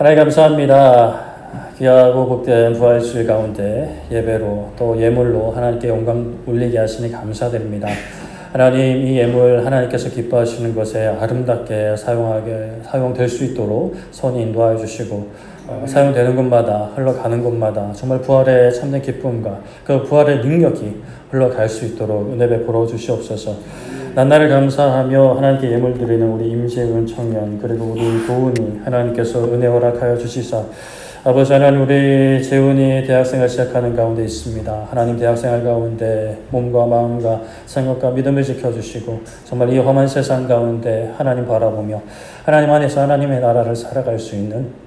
하나님 감사합니다. 귀하고 복된 부활주일 가운데 예배로 또 예물로 하나님께 영광 올리게 하시니 감사드립니다. 하나님, 이 예물 하나님께서 기뻐하시는 것에 아름답게 사용될 수 있도록 선히 인도하여 주시고 사용되는 곳마다 흘러가는 곳마다 정말 부활의 참된 기쁨과 그 부활의 능력이 흘러갈 수 있도록 은혜 베풀어 주시옵소서. 난나를 감사하며 하나님께 예물 드리는 우리 임재은 청년 그리고 우리 도훈이 하나님께서 은혜 허락하여 주시사 아버지 하나님, 우리 재훈이 대학생활 시작하는 가운데 있습니다. 하나님, 대학생활 가운데 몸과 마음과 생각과 믿음을 지켜주시고 정말 이 험한 세상 가운데 하나님 바라보며 하나님 안에서 하나님의 나라를 살아갈 수 있는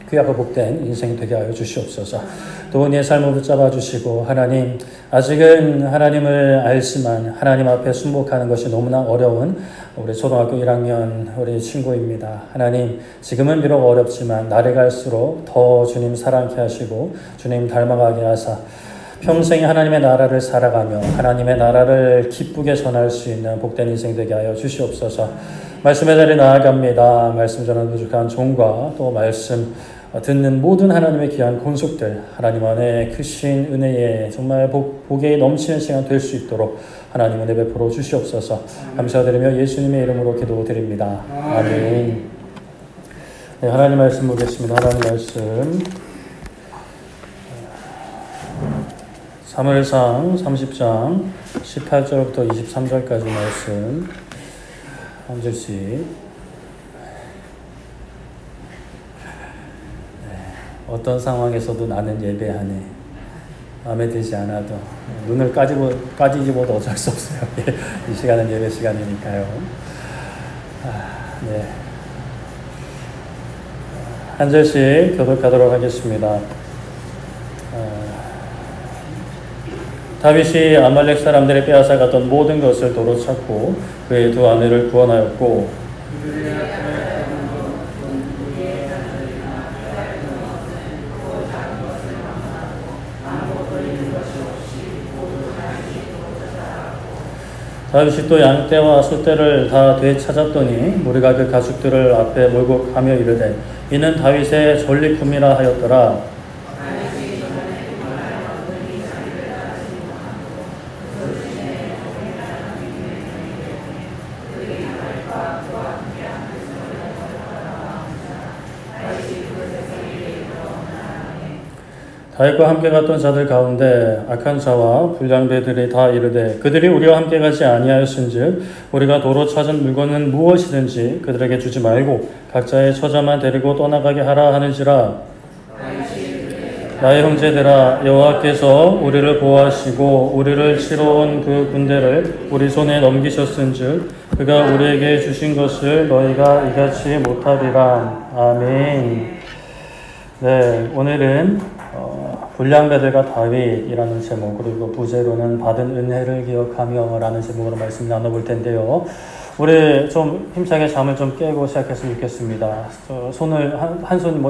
귀하고 복된 인생이 되게 하여 주시옵소서. 도훈이의 삶을 붙잡아 주시고 하나님, 아직은 하나님을 알지만 하나님 앞에 순복하는 것이 너무나 어려운 우리 초등학교 1학년 우리 친구입니다. 하나님, 지금은 비록 어렵지만 날이 갈수록 더 주님 사랑케 하시고 주님 닮아가게 하사 평생 하나님의 나라를 살아가며 하나님의 나라를 기쁘게 전할 수 있는 복된 인생 되게 하여 주시옵소서. 말씀의 자리에 나아갑니다. 말씀 전하는 부족한 종과 또 말씀 듣는 모든 하나님의 귀한 권속들 하나님 안에 크신 은혜에 정말 복에 넘치는 시간 될 수 있도록 하나님 은혜 베풀어 주시옵소서. 감사드리며 예수님의 이름으로 기도드립니다. 아멘. 네, 하나님 말씀 보겠습니다. 하나님 말씀 사무엘상 30장 18절부터 23절까지 말씀 한 절씩. 어떤 상황에서도 나는 예배하네. 마음에 들지 않아도 눈을 까지지 못해 어쩔 수 없어요. 이 시간은 예배 시간이니까요. 네. 한 절씩 교독하도록 하겠습니다. 다윗이 아말렉 사람들의 빼앗아갔던 모든 것을 도로 찾고 그의 두 아내를 구원하였고 다윗이 또 양떼와 소떼를 다 되찾았더니 무리가 그 가축들을 앞에 몰고 가며 이르되 이는 다윗의 전리품이라 하였더라. 다윗과 함께 갔던 자들 가운데 악한 자와 불량배들이 다 이르되 그들이 우리와 함께 가지 아니하였은즉 우리가 도로 찾은 물건은 무엇이든지 그들에게 주지 말고 각자의 처자만 데리고 떠나가게 하라 하는지라. 나의 형제들아, 여호와께서 우리를 보호하시고 우리를 치러 온 그 군대를 우리 손에 넘기셨은즉 그가 우리에게 주신 것을 너희가 이같이 못하리라. 아멘. 네, 오늘은 불량배들과 다윗이라는 제목 그리고 부제로는 받은 은혜를 기억하며 라는 제목으로 말씀 나눠볼 텐데요. 우리 좀 힘차게 잠을 좀 깨고 시작했으면 좋겠습니다. 손을 한 손이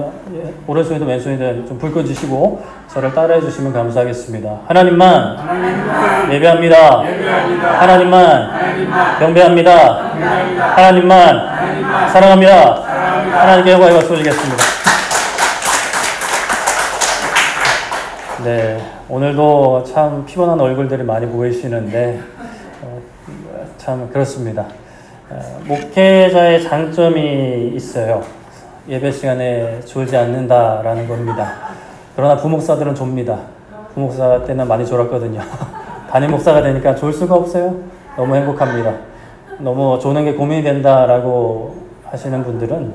오른손이든 왼손이든 좀 불 꺼주시고 저를 따라해 주시면 감사하겠습니다. 하나님만 예배합니다. 하나님만 경배합니다. 하나님만 사랑합니다. 하나님께 영광을 받으시겠습니다. 네, 오늘도 참 피곤한 얼굴들이 많이 보이시는데 참 그렇습니다. 목회자의 장점이 있어요. 예배 시간에 졸지 않는다라는 겁니다. 그러나 부목사들은 좁니다. 부목사 때는 많이 졸았거든요. 담임 목사가 되니까 졸 수가 없어요. 너무 행복합니다. 너무 조는 게 고민이 된다라고 하시는 분들은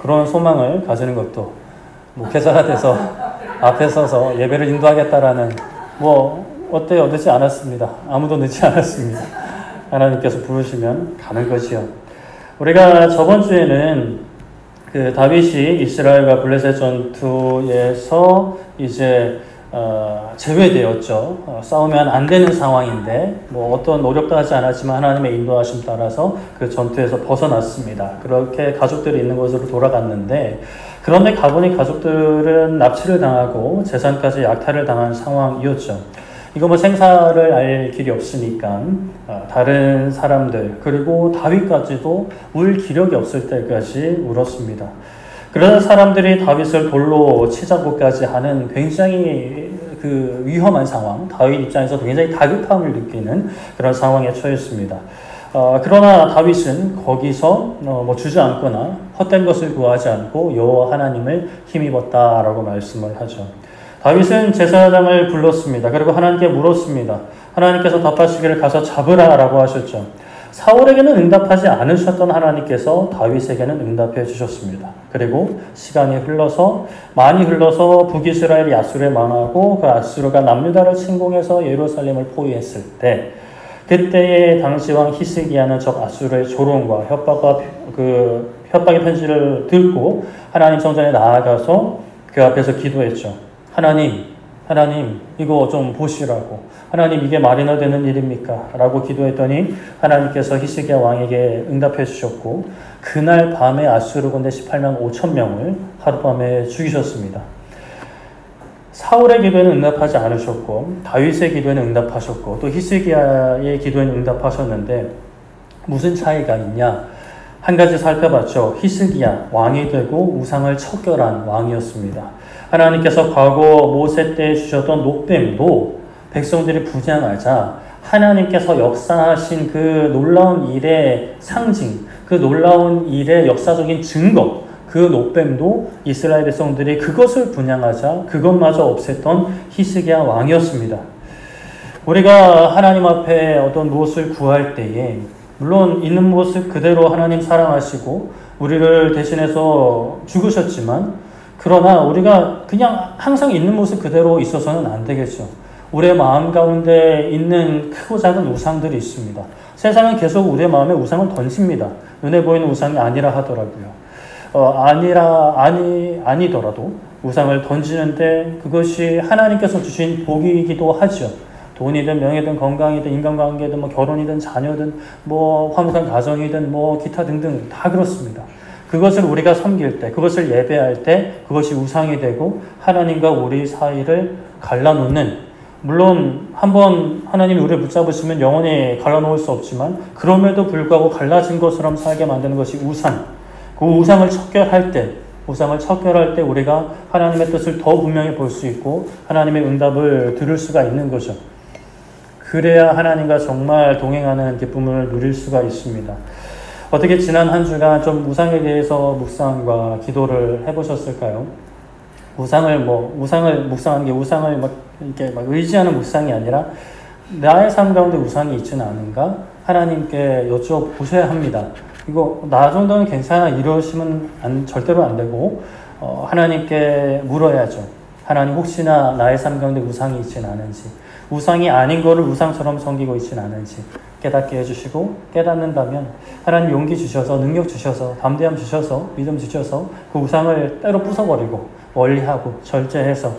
그런 소망을 가지는 것도 목회자가 돼서 앞에 서서 예배를 인도하겠다라는 어때요? 늦지 않았습니다. 아무도 늦지 않았습니다. 하나님께서 부르시면 가는 것이요. 우리가 저번 주에는 그 다윗이 이스라엘과 블레셋 전투에서 이제 제외되었죠. 싸우면 안 되는 상황인데 어떤 노력도 하지 않았지만 하나님의 인도하심 따라서 그 전투에서 벗어났습니다. 그렇게 가족들이 있는 곳으로 돌아갔는데 그런데 가보니 가족들은 납치를 당하고 재산까지 약탈을 당한 상황이었죠. 이거 생사를 알 길이 없으니까 다른 사람들 그리고 다윗까지도 울 기력이 없을 때까지 울었습니다. 그러다 사람들이 다윗을 돌로 치자고까지 하는 굉장히 그 위험한 상황, 다윗 입장에서도 굉장히 다급함을 느끼는 그런 상황에 처했습니다. 그러나 다윗은 거기서 주저앉거나 헛된 것을 구하지 않고 여호와 하나님을 힘입었다라고 말씀을 하죠. 다윗은 제사장을 불렀습니다. 그리고 하나님께 물었습니다. 하나님께서 답하시기를 가서 잡으라라고 하셨죠. 사울에게는 응답하지 않으셨던 하나님께서 다윗에게는 응답해 주셨습니다. 그리고 시간이 많이 흘러서 북이스라엘이 아수르에 망하고 그 아수르가 남유다를 침공해서 예루살렘을 포위했을 때 그때의 당시 왕 히스기야는 적 아수르의 조롱과 협박의 편지를 듣고 하나님 성전에 나아가서 그 앞에서 기도했죠. 하나님 이거 좀 보시라고. 하나님 이게 말이나 되는 일입니까? 라고 기도했더니 하나님께서 히스기야 왕에게 응답해 주셨고 그날 밤에 아수르 군대 18만 5천 명을 하룻밤에 죽이셨습니다. 사울의 기도에는 응답하지 않으셨고 다윗의 기도에는 응답하셨고 또 히스기야의 기도에는 응답하셨는데 무슨 차이가 있냐? 한 가지 살펴봤죠. 히스기야 왕이 되고 우상을 척결한 왕이었습니다. 하나님께서 과거 모세 때 주셨던 녹뱀도 백성들이 부정하자 하나님께서 역사하신 그 놀라운 일의 상징, 그 놀라운 일의 역사적인 증거, 그 녹뱀도 이스라엘 백성들이 그것을 분양하자 그것마저 없앴던 히스기야 왕이었습니다. 우리가 하나님 앞에 어떤 무엇을 구할 때에 물론 있는 모습 그대로 하나님 사랑하시고 우리를 대신해서 죽으셨지만 그러나 우리가 그냥 항상 있는 모습 그대로 있어서는 안 되겠죠. 우리의 마음 가운데 있는 크고 작은 우상들이 있습니다. 세상은 계속 우리의 마음에 우상을 던집니다. 눈에 보이는 우상이 아니라 하더라고요. 아니더라도 우상을 던지는데 그것이 하나님께서 주신 복이기도 하죠. 돈이든 명예든 건강이든 인간관계든 결혼이든 자녀든 화목한 가정이든 기타 등등 다 그렇습니다. 그것을 우리가 섬길 때, 그것을 예배할 때 그것이 우상이 되고 하나님과 우리 사이를 갈라놓는, 물론 한번 하나님이 우리를 붙잡으시면 영원히 갈라놓을 수 없지만 그럼에도 불구하고 갈라진 것처럼 살게 만드는 것이 우상. 그 우상을 척결할 때 우리가 하나님의 뜻을 더 분명히 볼 수 있고 하나님의 응답을 들을 수가 있는 거죠. 그래야 하나님과 정말 동행하는 기쁨을 누릴 수가 있습니다. 어떻게 지난 한 주간 좀 우상에 대해서 묵상과 기도를 해보셨을까요? 우상을 묵상하는 게 우상을 이렇게 의지하는 묵상이 아니라 나의 삶 가운데 우상이 있지는 않은가? 하나님께 여쭤보셔야 합니다. 이거 나 정도는 괜찮아 이러시면 절대로 안 되고 하나님께 물어야죠. 하나님 혹시나 나의 삶 가운데 우상이 있지는 않은지, 우상이 아닌 거를 우상처럼 섬기고 있지는 않은지 깨닫게 해주시고, 깨닫는다면 하나님 용기 주셔서, 능력 주셔서, 담대함 주셔서, 믿음 주셔서 그 우상을 때로 부숴버리고 멀리하고 절제해서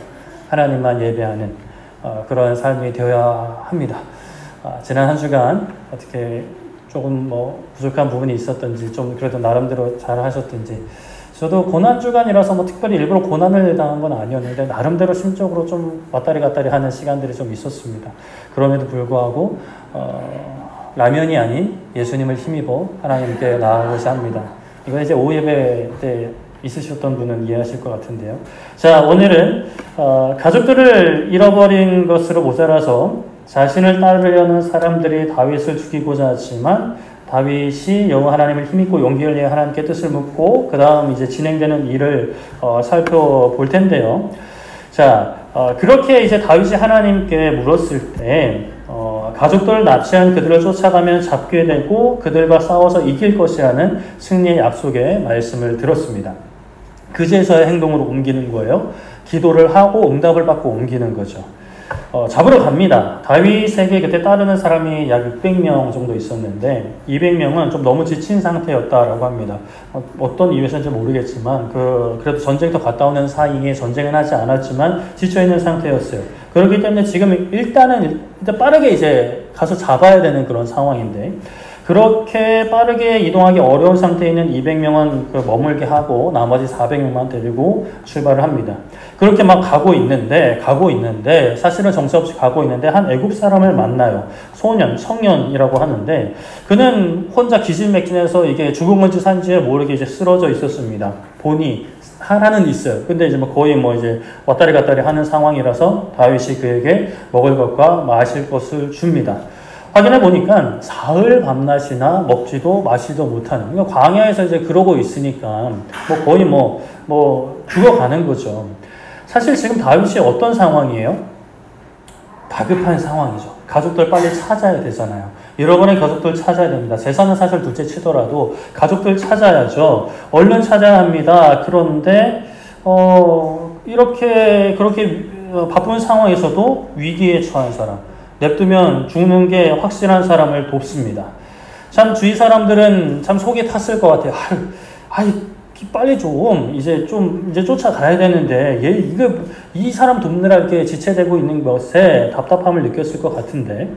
하나님만 예배하는 그런 삶이 되어야 합니다. 지난 한 주간 어떻게 조금 부족한 부분이 있었던지, 좀 그래도 나름대로 잘 하셨던지, 저도 고난주간이라서 특별히 일부러 고난을 당한 건 아니었는데 나름대로 심적으로 좀 왔다리 갔다리 하는 시간들이 좀 있었습니다. 그럼에도 불구하고 라면이 아닌 예수님을 힘입어 하나님께 나아가고자 합니다. 이건 이제 오후 예배 때 있으셨던 분은 이해하실 것 같은데요. 자, 오늘은 가족들을 잃어버린 것으로 모자라서 자신을 따르려는 사람들이 다윗을 죽이고자 하지만 다윗이 여호와 하나님을 힘입고 용기를 내어 하나님께 뜻을 묻고 그 다음 이제 진행되는 일을 살펴볼 텐데요. 자, 그렇게 이제 다윗이 하나님께 물었을 때 가족들을 납치한 그들을 쫓아가면 잡게 되고 그들과 싸워서 이길 것이라는 승리의 약속의 말씀을 들었습니다. 그제서야 행동으로 옮기는 거예요. 기도를 하고 응답을 받고 옮기는 거죠. 잡으러 갑니다. 다윗에게 그때 따르는 사람이 약 600명 정도 있었는데 200명은 좀 너무 지친 상태였다라고 합니다. 어떤 이유에서인지 모르겠지만 그래도 전쟁터 갔다 오는 사이에 전쟁은 하지 않았지만 지쳐있는 상태였어요. 그렇기 때문에 지금 일단 빠르게 이제 가서 잡아야 되는 그런 상황인데, 그렇게 빠르게 이동하기 어려운 상태에 있는 200명은 머물게 하고 나머지 400명만 데리고 출발을 합니다. 그렇게 막 가고 있는데 사실은 정처없이 가고 있는데 한 애굽 사람을 만나요. 청년이라고 하는데 그는 혼자 기진맥진해서 이게 죽은 건지 산지에 모르게 이제 쓰러져 있었습니다. 보니 하나는 있어요. 근데 이제 뭐 거의 뭐 이제 왔다리 갔다리 하는 상황이라서 다윗이 그에게 먹을 것과 마실 것을 줍니다. 확인해 보니까 사흘 밤낮이나 먹지도 마시도 못하는, 그러니까 광야에서 이제 그러고 있으니까 뭐 거의 뭐 죽어가는 거죠. 사실 지금 다윗이 어떤 상황이에요? 다급한 상황이죠. 가족들 빨리 찾아야 되잖아요. 여러분의 가족들 찾아야 됩니다. 재산은 사실 둘째 치더라도 가족들 찾아야죠. 얼른 찾아야 합니다. 그런데 그렇게 바쁜 상황에서도 위기에 처한 사람, 냅두면 죽는 게 확실한 사람을 돕습니다. 참 주위 사람들은 참 속이 탔을 것 같아요. 빨리 이제 쫓아가야 되는데 이 사람 돕느라 이렇게 지체되고 있는 것에 답답함을 느꼈을 것 같은데,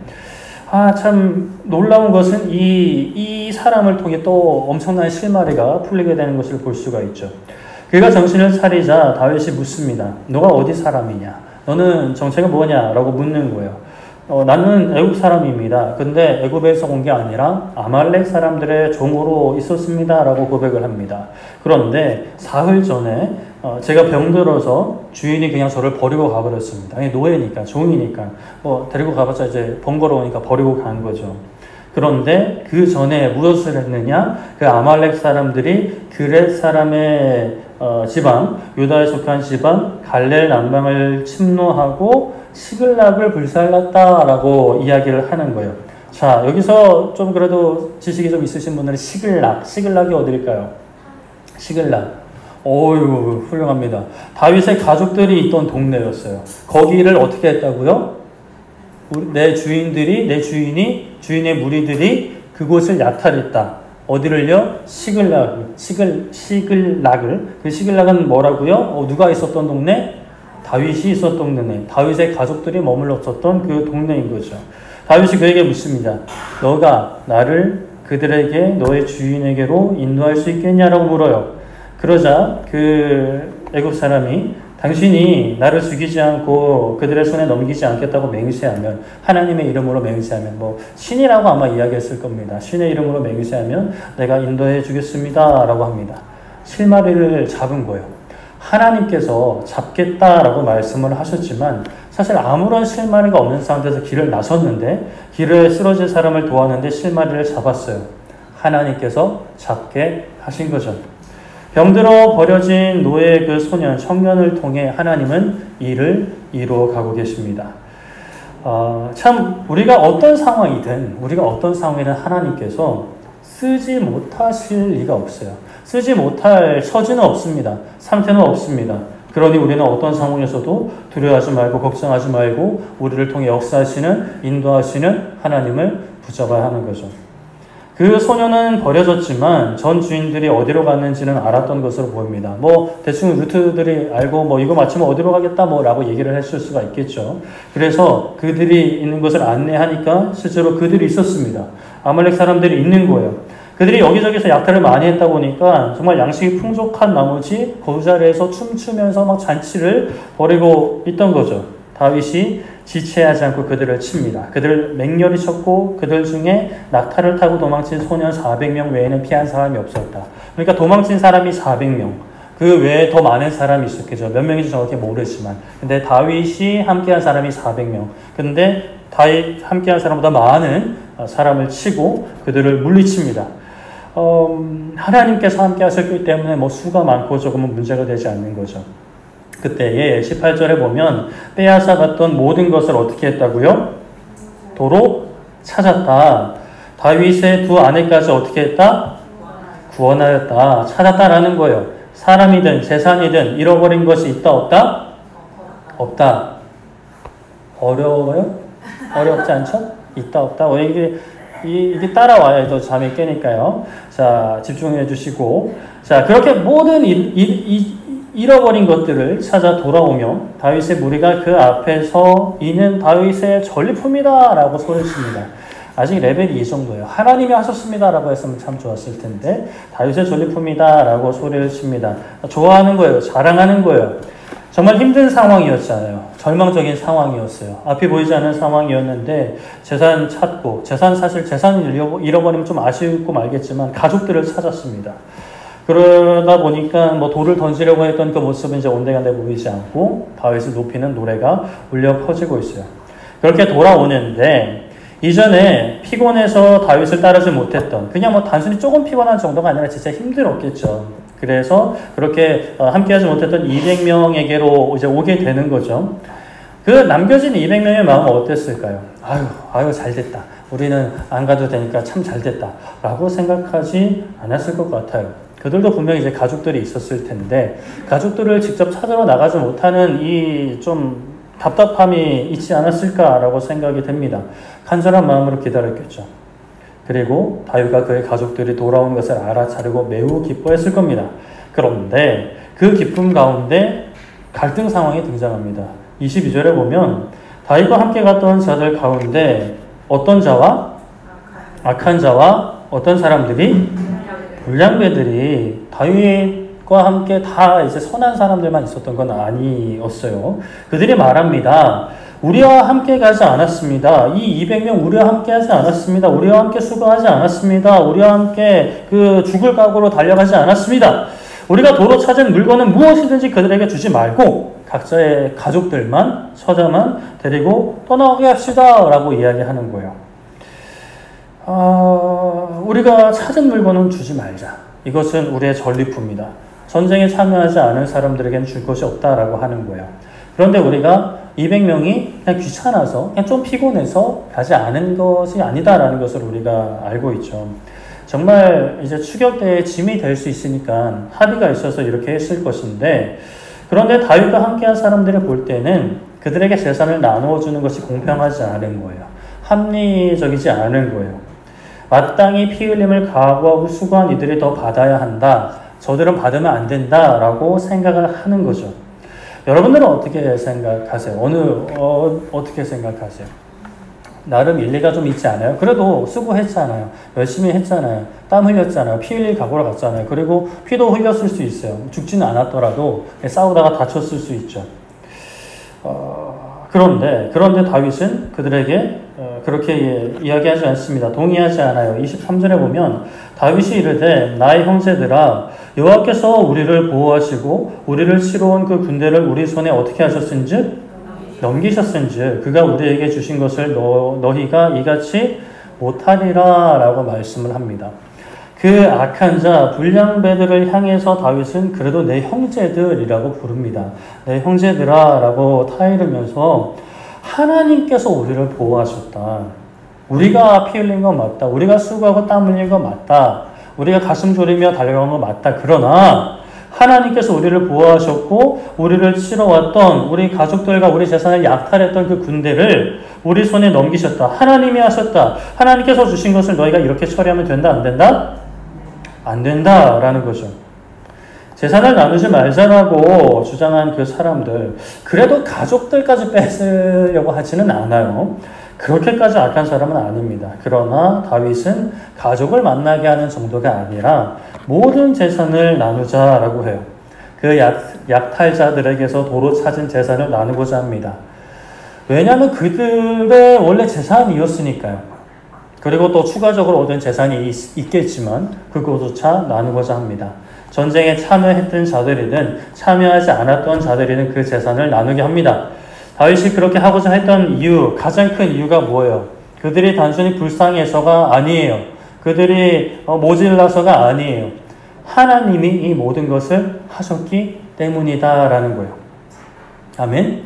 참 놀라운 것은 이 사람을 통해 또 엄청난 실마리가 풀리게 되는 것을 볼 수가 있죠. 그가 정신을 차리자 다윗이 묻습니다. 너가 어디 사람이냐? 너는 정체가 뭐냐? 라고 묻는 거예요. 나는 애굽 사람입니다. 근데 애굽에서 온 게 아니라 아말렉 사람들의 종으로 있었습니다. 라고 고백을 합니다. 그런데 사흘 전에 제가 병들어서 주인이 그냥 저를 버리고 가버렸습니다. 노예니까, 종이니까 데리고 가봤자 이제 번거로우니까 버리고 간 거죠. 그런데 그 전에 무엇을 했느냐? 그 아말렉 사람들이 그렛 사람의 지방, 유다에 속한 지방 갈렐 남방을 침노하고 시글락을 불살랐다라고 이야기를 하는 거예요. 자, 여기서 좀 그래도 지식이 좀 있으신 분들은 시글락이 어딜까요? 시글락. 어유 훌륭합니다. 다윗의 가족들이 있던 동네였어요. 거기를 어떻게 했다고요? 내 주인의 무리들이 그곳을 약탈했다. 어디를요? 시글락을. 그 시글락은 뭐라고요? 누가 있었던 동네? 다윗이 있었던 동네. 다윗의 가족들이 머물렀었던 그 동네인 거죠. 다윗이 그에게 묻습니다. 너가 나를 그들에게 너의 주인에게로 인도할 수 있겠냐라고 물어요. 그러자 그 애굽 사람이 당신이 나를 죽이지 않고 그들의 손에 넘기지 않겠다고 맹세하면, 하나님의 이름으로 맹세하면, 신이라고 아마 이야기했을 겁니다. 신의 이름으로 맹세하면 내가 인도해 주겠습니다. 라고 합니다. 실마리를 잡은 거예요. 하나님께서 잡겠다라고 말씀을 하셨지만 사실 아무런 실마리가 없는 상태에서 길을 나섰는데, 길에 쓰러질 사람을 도왔는데 실마리를 잡았어요. 하나님께서 잡게 하신 거죠. 병들어 버려진 노예 그 소년, 청년을 통해 하나님은 일을 이루어 가고 계십니다. 참 우리가 어떤 상황이든 하나님께서 쓰지 못하실 리가 없어요. 쓰지 못할 처지는 없습니다. 상태는 없습니다. 그러니 우리는 어떤 상황에서도 두려워하지 말고 걱정하지 말고 우리를 통해 역사하시는, 인도하시는 하나님을 붙잡아야 하는 거죠. 그 소년은 버려졌지만 전 주인들이 어디로 갔는지는 알았던 것으로 보입니다. 대충 루트들이 알고 이거 마치면 어디로 가겠다 라고 얘기를 했을 수가 있겠죠. 그래서 그들이 있는 것을 안내하니까 실제로 그들이 있었습니다. 아말렉 사람들이 있는 거예요. 그들이 여기저기서 약탈을 많이 했다 보니까 정말 양식이 풍족한 나머지 그 자리에서 춤추면서 막 잔치를 벌이고 있던 거죠. 다윗이 지체하지 않고 그들을 칩니다. 그들을 맹렬히 쳤고 그들 중에 낙타를 타고 도망친 소년 400명 외에는 피한 사람이 없었다. 그러니까 도망친 사람이 400명. 그 외에 더 많은 사람이 있었겠죠. 몇 명인지 정확히 모르지만. 근데 다윗이 함께한 사람이 400명. 근데 다윗 함께한 사람보다 많은 사람을 치고 그들을 물리칩니다. 하나님께서 함께 하셨기 때문에 수가 많고 적으면 문제가 되지 않는 거죠. 그때에 18절에 보면 빼앗아 갔던 모든 것을 어떻게 했다고요? 도로 찾았다. 다윗의 두 아내까지 어떻게 했다? 구원하였다. 찾았다라는 거예요. 사람이든 재산이든 잃어버린 것이 있다 없다? 없다. 어려워요? 어렵지 않죠? 있다 없다. 이게 따라와야 더 잠이 깨니까요. 자, 집중해 주시고. 자, 그렇게 모든 잃어버린 것들을 찾아 돌아오며 다윗의 무리가 그 앞에 서 이는 다윗의 전리품이다 라고 소리칩니다. 아직 레벨이 이 정도예요. 하나님이 하셨습니다 라고 했으면 참 좋았을 텐데 다윗의 전리품이다 라고 소리를 칩니다. 좋아하는 거예요. 자랑하는 거예요. 정말 힘든 상황이었잖아요. 절망적인 상황이었어요. 앞이 보이지 않는 상황이었는데 재산 찾고, 사실 재산을 잃어버리면 좀 아쉽고 말겠지만 가족들을 찾았습니다. 그러다 보니까 뭐 돌을 던지려고 했던 그 모습은 이제 온데간데 보이지 않고 다윗을 높이는 노래가 울려 퍼지고 있어요. 그렇게 돌아오는데 이전에 피곤해서 다윗을 따르지 못했던, 그냥 뭐 단순히 조금 피곤한 정도가 아니라 진짜 힘들었겠죠. 그래서 그렇게 함께하지 못했던 200명에게로 이제 오게 되는 거죠. 그 남겨진 200명의 마음은 어땠을까요? 아유 잘됐다. 우리는 안 가도 되니까 참 잘됐다. 라고 생각하지 않았을 것 같아요. 그들도 분명히 이제 가족들이 있었을 텐데, 가족들을 직접 찾으러 나가지 못하는 이 좀 답답함이 있지 않았을까라고 생각이 됩니다. 간절한 마음으로 기다렸겠죠. 그리고 다윗과 그의 가족들이 돌아온 것을 알아차리고 매우 기뻐했을 겁니다. 그런데 그 기쁨 가운데 갈등 상황이 등장합니다. 22절에 보면 다윗과 함께 갔던 자들 가운데 어떤 자와 악한 자와 어떤 사람들이, 불량배들이 다윗과 함께 다 이제 선한 사람들만 있었던 건 아니었어요. 그들이 말합니다. 우리와 함께 가지 않았습니다. 이 200명 우리와 함께 하지 않았습니다. 우리와 함께 수고하지 않았습니다. 우리와 함께 그 죽을 각오로 달려가지 않았습니다. 우리가 도로 찾은 물건은 무엇이든지 그들에게 주지 말고 각자의 가족들만, 처자만 데리고 떠나게 합시다 라고 이야기하는 거예요. 우리가 찾은 물건은 주지 말자. 이것은 우리의 전리품이다. 전쟁에 참여하지 않은 사람들에게는 줄 것이 없다라고 하는 거예요. 그런데 우리가 200명이 그냥 귀찮아서, 그냥 좀 피곤해서 가지 않은 것이 아니다라는 것을 우리가 알고 있죠. 정말 이제 추격대에 짐이 될 수 있으니까 합의가 있어서 이렇게 했을 것인데, 그런데 다윗과 함께한 사람들을 볼 때는 그들에게 재산을 나누어 주는 것이 공평하지 않은 거예요. 합리적이지 않은 거예요. 마땅히 피 흘림을 각오하고 수고한 이들이 더 받아야 한다. 저들은 받으면 안 된다라고 생각을 하는 거죠. 여러분들은 어떻게 생각하세요? 어떻게 생각하세요? 나름 일리가 좀 있지 않아요? 그래도 수고했잖아요. 열심히 했잖아요. 땀 흘렸잖아요. 피 흘릴 각오로 갔잖아요. 그리고 피도 흘렸을 수 있어요. 죽지는 않았더라도 싸우다가 다쳤을 수 있죠. 그런데 다윗은 그들에게 그렇게 이야기하지 않습니다. 동의하지 않아요. 23절에 보면 다윗이 이르되 나의 형제들아 여호와께서 우리를 보호하시고 우리를 치러 온 그 군대를 우리 손에 어떻게 하셨은즉 넘기셨은즉 그가 우리에게 주신 것을 너희가 이같이 못하리라 라고 말씀을 합니다. 그 악한 자 불량배들을 향해서 다윗은 그래도 내 형제들이라고 부릅니다. 내 형제들아 라고 타이르면서 하나님께서 우리를 보호하셨다. 우리가 피 흘린 건 맞다. 우리가 수고하고 땀 흘린 건 맞다. 우리가 가슴 졸이며 달려간 건 맞다. 그러나 하나님께서 우리를 보호하셨고 우리를 치러 왔던 우리 가족들과 우리 재산을 약탈했던 그 군대를 우리 손에 넘기셨다. 하나님이 하셨다. 하나님께서 주신 것을 너희가 이렇게 처리하면 된다? 안 된다? 안 된다라는 거죠. 재산을 나누지 말자라고 주장한 그 사람들, 그래도 가족들까지 뺏으려고 하지는 않아요. 그렇게까지 악한 사람은 아닙니다. 그러나 다윗은 가족을 만나게 하는 정도가 아니라 모든 재산을 나누자라고 해요. 그 약탈자들에게서 도로 찾은 재산을 나누고자 합니다. 왜냐하면 그들의 원래 재산이었으니까요. 그리고 또 추가적으로 얻은 재산이 있겠지만 그것조차 나누고자 합니다. 전쟁에 참여했던 자들이든 참여하지 않았던 자들이든 그 재산을 나누게 합니다. 다윗이 그렇게 하고자 했던 이유, 가장 큰 이유가 뭐예요? 그들이 단순히 불쌍해서가 아니에요. 그들이 모질라서가 아니에요. 하나님이 이 모든 것을 하셨기 때문이다라는 거예요. 아멘?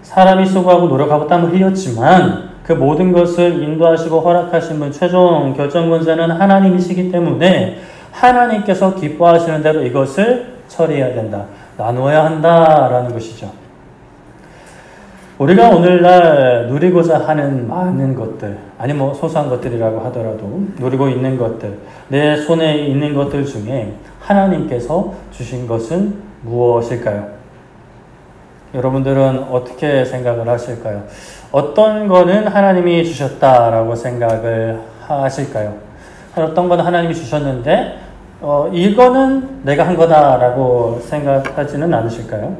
사람이 수고하고 노력하고 땀을 흘렸지만 그 모든 것을 인도하시고 허락하신 분, 최종 결정권자는 하나님이시기 때문에 하나님께서 기뻐하시는 대로 이것을 처리해야 된다. 나누어야 한다라는 것이죠. 우리가 오늘날 누리고자 하는 많은 것들, 아니 뭐 소소한 것들이라고 하더라도 누리고 있는 것들, 내 손에 있는 것들 중에 하나님께서 주신 것은 무엇일까요? 여러분들은 어떻게 생각을 하실까요? 어떤 거는 하나님이 주셨다라고 생각을 하실까요? 어떤 건 하나님이 주셨는데 이거는 내가 한 거다라고 생각하지는 않으실까요?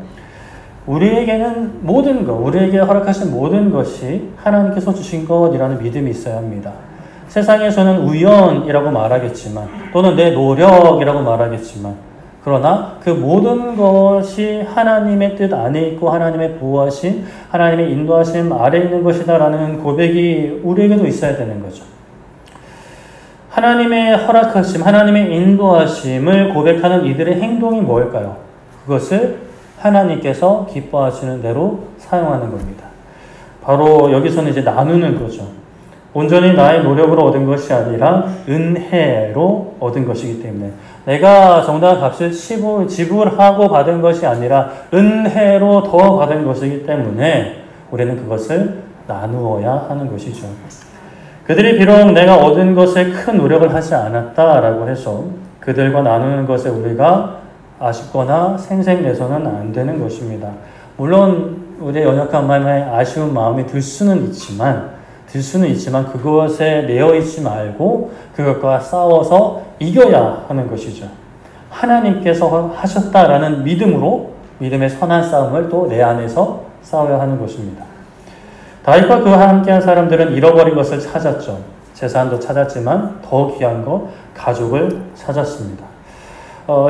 우리에게는 모든 것, 우리에게 허락하신 모든 것이 하나님께서 주신 것이라는 믿음이 있어야 합니다. 세상에서는 우연이라고 말하겠지만 또는 내 노력이라고 말하겠지만 그러나 그 모든 것이 하나님의 뜻 안에 있고 하나님의 보호하심, 하나님의 인도하심 아래 있는 것이다라는 고백이 우리에게도 있어야 되는 거죠. 하나님의 허락하심, 하나님의 인도하심을 고백하는 이들의 행동이 뭘까요? 그것을 하나님께서 기뻐하시는 대로 사용하는 겁니다. 바로 여기서는 이제 나누는 거죠. 온전히 나의 노력으로 얻은 것이 아니라 은혜로 얻은 것이기 때문에 내가 정당한 값을 지불하고 받은 것이 아니라 은혜로 더 받은 것이기 때문에 우리는 그것을 나누어야 하는 것이죠. 그들이 비록 내가 얻은 것에 큰 노력을 하지 않았다라고 해서 그들과 나누는 것에 우리가 아쉽거나 생색내서는 안 되는 것입니다. 물론 우리의 연약한 마음에 아쉬운 마음이 들 수는 있지만 그것에 매여 있지 말고 그것과 싸워서 이겨야 하는 것이죠. 하나님께서 하셨다라는 믿음으로 믿음의 선한 싸움을 또 내 안에서 싸워야 하는 것입니다. 다윗과 그와 함께한 사람들은 잃어버린 것을 찾았죠. 재산도 찾았지만 더 귀한 것, 가족을 찾았습니다.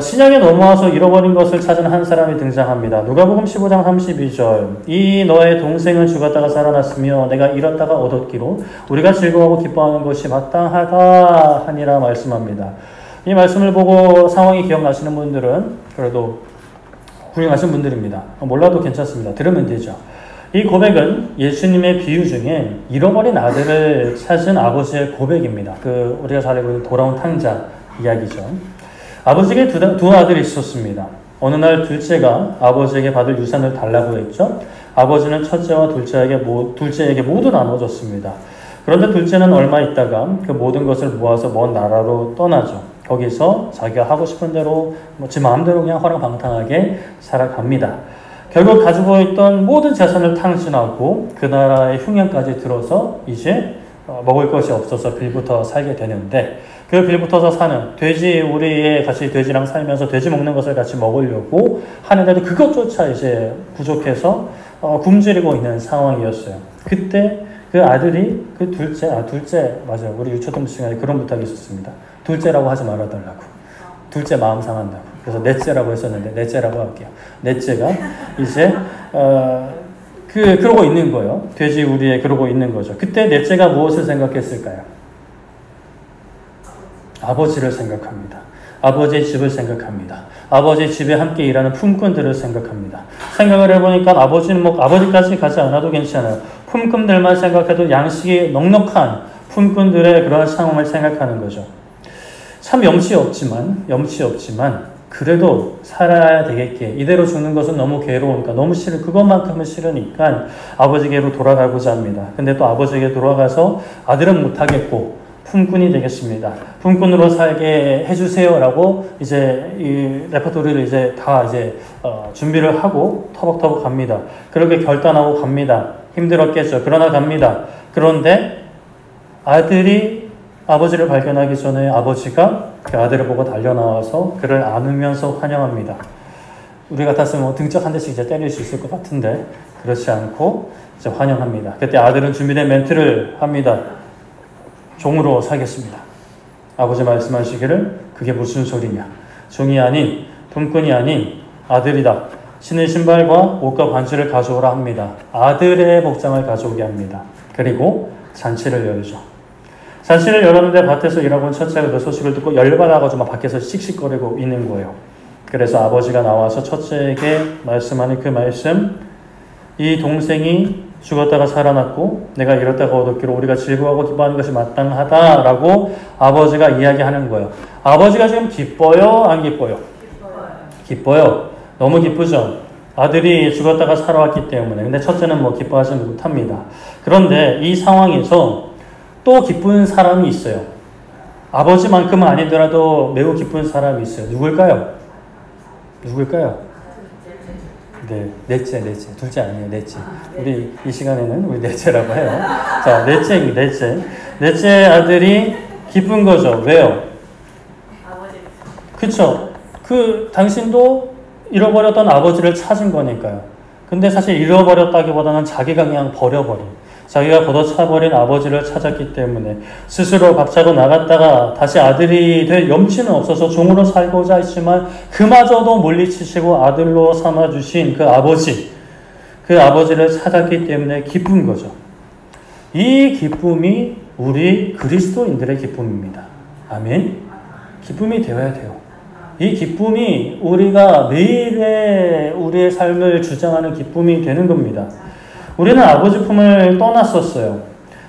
신약에 넘어와서 잃어버린 것을 찾은 한 사람이 등장합니다. 누가복음 15장 32절 이 너의 동생은 죽었다가 살아났으며 내가 잃었다가 얻었기로 우리가 즐거워하고 기뻐하는 것이 마땅하다 하니라 말씀합니다. 이 말씀을 보고 상황이 기억나시는 분들은 그래도 훌륭하신 분들입니다. 몰라도 괜찮습니다. 들으면 되죠. 이 고백은 예수님의 비유 중에 잃어버린 아들을 찾은 아버지의 고백입니다. 우리가 잘 알고 있는 돌아온 탕자 이야기죠. 아버지에게 두 아들이 있었습니다. 어느 날 둘째가 아버지에게 받을 유산을 달라고 했죠. 아버지는 첫째와 둘째에게 모두 나눠줬습니다. 그런데 둘째는 얼마 있다가 그 모든 것을 모아서 먼 나라로 떠나죠. 거기서 자기가 하고 싶은 대로 지 마음대로 그냥 허랑방탕하게 살아갑니다. 결국 가지고 있던 모든 재산을 탕진하고 그 나라의 흉년까지 들어서 이제 먹을 것이 없어서 빌부터 살게 되는데 그 빌붙어서 사는 우리의 같이 돼지랑 살면서 돼지 먹는 것을 같이 먹으려고 하는데도 그것조차 이제 부족해서 굶주리고 있는 상황이었어요. 그때 그 아들이 둘째 맞아요. 우리 유초등 시간에 그런 부탁이 있었습니다. 둘째라고 하지 말아달라고. 둘째 마음 상한다고. 그래서 넷째라고 했었는데 넷째라고 할게요. 넷째가 이제 그러고 있는 거예요. 돼지 우리에 그러고 있는 거죠. 그때 넷째가 무엇을 생각했을까요? 아버지를 생각합니다. 아버지의 집을 생각합니다. 아버지의 집에 함께 일하는 품꾼들을 생각합니다. 생각을 해보니까 아버지는 아버지까지 가지 않아도 괜찮아요. 품꾼들만 생각해도 양식이 넉넉한 품꾼들의 그러한 상황을 생각하는 거죠. 참 염치 없지만 그래도 살아야 되겠기에 이대로 죽는 것은 너무 괴로우니까 너무 싫은 그것만큼은 싫으니까 아버지에게로 돌아가고자 합니다. 근데 또 아버지에게 돌아가서 아들은 못하겠고 품꾼이 되겠습니다. 품꾼으로 살게 해주세요라고 이제 이 레퍼토리를 이제 다 준비를 하고 터벅터벅 갑니다. 그렇게 결단하고 갑니다. 힘들었겠죠. 그러나 갑니다. 그런데 아들이 아버지를 발견하기 전에 아버지가 그 아들을 보고 달려나와서 그를 안으면서 환영합니다. 우리 같았으면 등짝 한 대씩 이제 때릴 수 있을 것 같은데 그렇지 않고 이제 환영합니다. 그때 아들은 준비된 멘트를 합니다. 종으로 살겠습니다. 아버지 말씀하시기를 그게 무슨 소리냐. 종이 아닌 품꾼이 아닌 아들이다. 신의 신발과 옷과 반지를 가져오라 합니다. 아들의 복장을 가져오게 합니다. 그리고 잔치를 열죠. 잔치를 열었는데 밭에서 일하고 온 첫째가 그 소식을 듣고 열받아가지고 막 밖에서 씩씩거리고 있는 거예요. 그래서 아버지가 나와서 첫째에게 말씀하는 그 말씀, 이 동생이 죽었다가 살아났고 내가 잃었다가 얻었기로 우리가 즐거워하고 기뻐하는 것이 마땅하다라고 아버지가 이야기하는 거예요. 아버지가 지금 기뻐요? 안 기뻐요? 기뻐요. 너무 기쁘죠? 아들이 죽었다가 살아왔기 때문에. 근데 첫째는 기뻐하지 못합니다. 그런데 이 상황에서 또 기쁜 사람이 있어요. 아버지만큼은 아니더라도 매우 기쁜 사람이 있어요. 누굴까요? 네, 넷째. 둘째 아니에요, 넷째. 우리 이 시간에는 우리 넷째라고 해요. 자, 넷째 아들이 기쁜 거죠. 왜요? 그쵸. 당신도 잃어버렸던 아버지를 찾은 거니까요. 근데 사실 잃어버렸다기보다는 자기가 그냥 버려버린. 자기가 걷어차버린 아버지를 찾았기 때문에 스스로 박차고 나갔다가 다시 아들이 될 염치는 없어서 종으로 살고자 했지만 그마저도 물리치시고 아들로 삼아주신 그 아버지를 찾았기 때문에 기쁜 거죠. 이 기쁨이 우리 그리스도인들의 기쁨입니다. 아멘. 기쁨이 되어야 돼요. 이 기쁨이 우리가 매일의 우리의 삶을 주장하는 기쁨이 되는 겁니다. 우리는 아버지 품을 떠났었어요.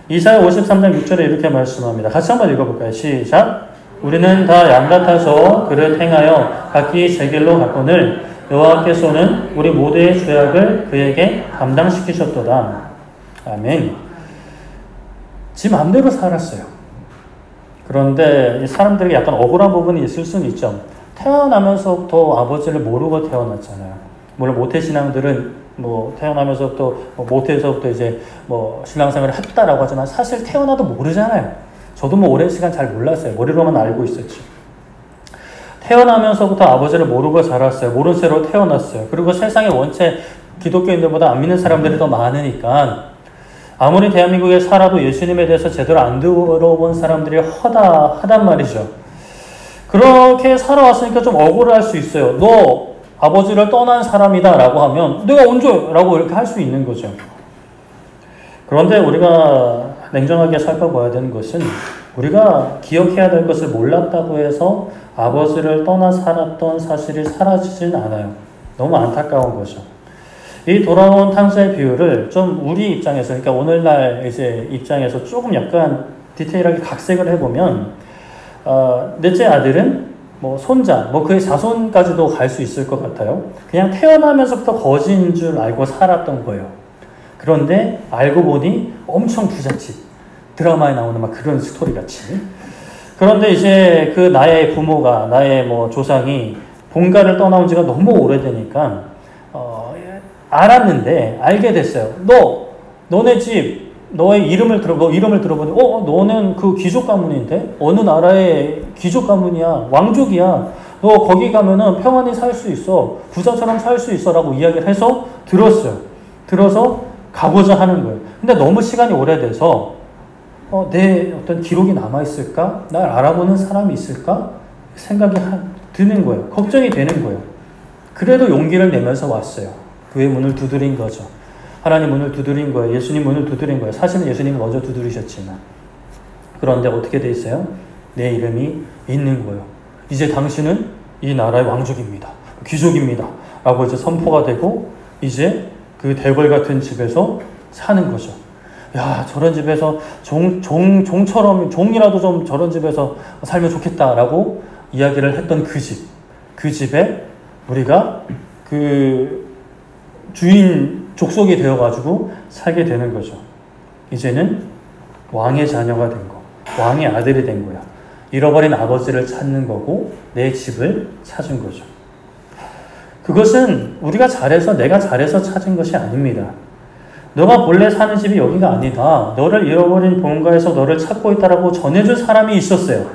이사야 53장 6절에 이렇게 말씀합니다. 같이 한번 읽어볼까요? 시작. 우리는 다 양 같아서 그를 행하여 각기 제 길로 갔거늘 여호와께서는 우리 모두의 죄악을 그에게 감당시키셨도다. 아멘. 지 마음대로 살았어요. 그런데 사람들에게 약간 억울한 부분이 있을 수는 있죠. 태어나면서부터 아버지를 모르고 태어났잖아요. 물론 모태신앙들은 태어나면서부터 모태에서부터 이제 신앙생활을 했다라고 하지만 사실 태어나도 모르잖아요. 저도 오랜 시간 잘 몰랐어요. 머리로만 알고 있었지. 태어나면서부터 아버지를 모르고 자랐어요. 모른 채로 태어났어요. 그리고 세상에 원체 기독교인들보다 안 믿는 사람들이 더 많으니까 아무리 대한민국에 살아도 예수님에 대해서 제대로 안 들어본 사람들이 하단 말이죠. 그렇게 살아왔으니까 좀 억울할 수 있어요. 너 아버지를 떠난 사람이다 라고 하면 내가 언제? 라고 이렇게 할 수 있는 거죠. 그런데 우리가 냉정하게 살펴봐야 되는 것은 우리가 기억해야 될 것을 몰랐다고 해서 아버지를 떠나 살았던 사실이 사라지진 않아요. 너무 안타까운 거죠. 이 돌아온 탕자의 비유를 좀 우리 입장에서, 그러니까 오늘날 이제 입장에서 조금 약간 디테일하게 각색을 해보면, 넷째 아들은 손자, 그의 자손까지도 갈 수 있을 것 같아요. 그냥 태어나면서부터 거지인 줄 알고 살았던 거예요. 그런데 알고 보니 엄청 부잣집, 드라마에 나오는 막 그런 스토리 같이. 그런데 이제 그 나의 부모가, 나의 조상이 본가를 떠나온 지가 너무 오래되니까, 알게 됐어요. 너네 집, 너의 이름을 들어보니, 너는 그 귀족 가문인데? 어느 나라의 귀족 가문이야. 왕족이야. 너 거기 가면은 평안히 살 수 있어. 부자처럼 살 수 있어. 라고 이야기를 해서 들었어요. 들어서 가고자 하는 거예요. 근데 너무 시간이 오래돼서, 내 어떤 기록이 남아있을까? 날 알아보는 사람이 있을까? 생각이 드는 거예요. 걱정이 되는 거예요. 그래도 용기를 내면서 왔어요. 그의 문을 두드린 거죠. 하나님 문을 두드린 거예요. 예수님 문을 두드린 거예요. 사실은 예수님이 먼저 두드리셨지만. 그런데 어떻게 돼 있어요? 내 이름이 있는 거예요. 이제 당신은 이 나라의 왕족입니다. 귀족입니다. 라고 이제 선포가 되고 이제 그 대궐 같은 집에서 사는 거죠. 야, 저런 집에서 종처럼, 종이라도 좀 저런 집에서 살면 좋겠다라고 이야기를 했던 그 집에 우리가 그 주인 족속이 되어가지고 살게 되는 거죠. 이제는 왕의 자녀가 된 거, 왕의 아들이 된 거야. 잃어버린 아버지를 찾는 거고 내 집을 찾은 거죠. 그것은 우리가 내가 잘해서 찾은 것이 아닙니다. 너가 본래 사는 집이 여기가 아니다. 너를 잃어버린 본가에서 너를 찾고 있다라고 전해준 사람이 있었어요.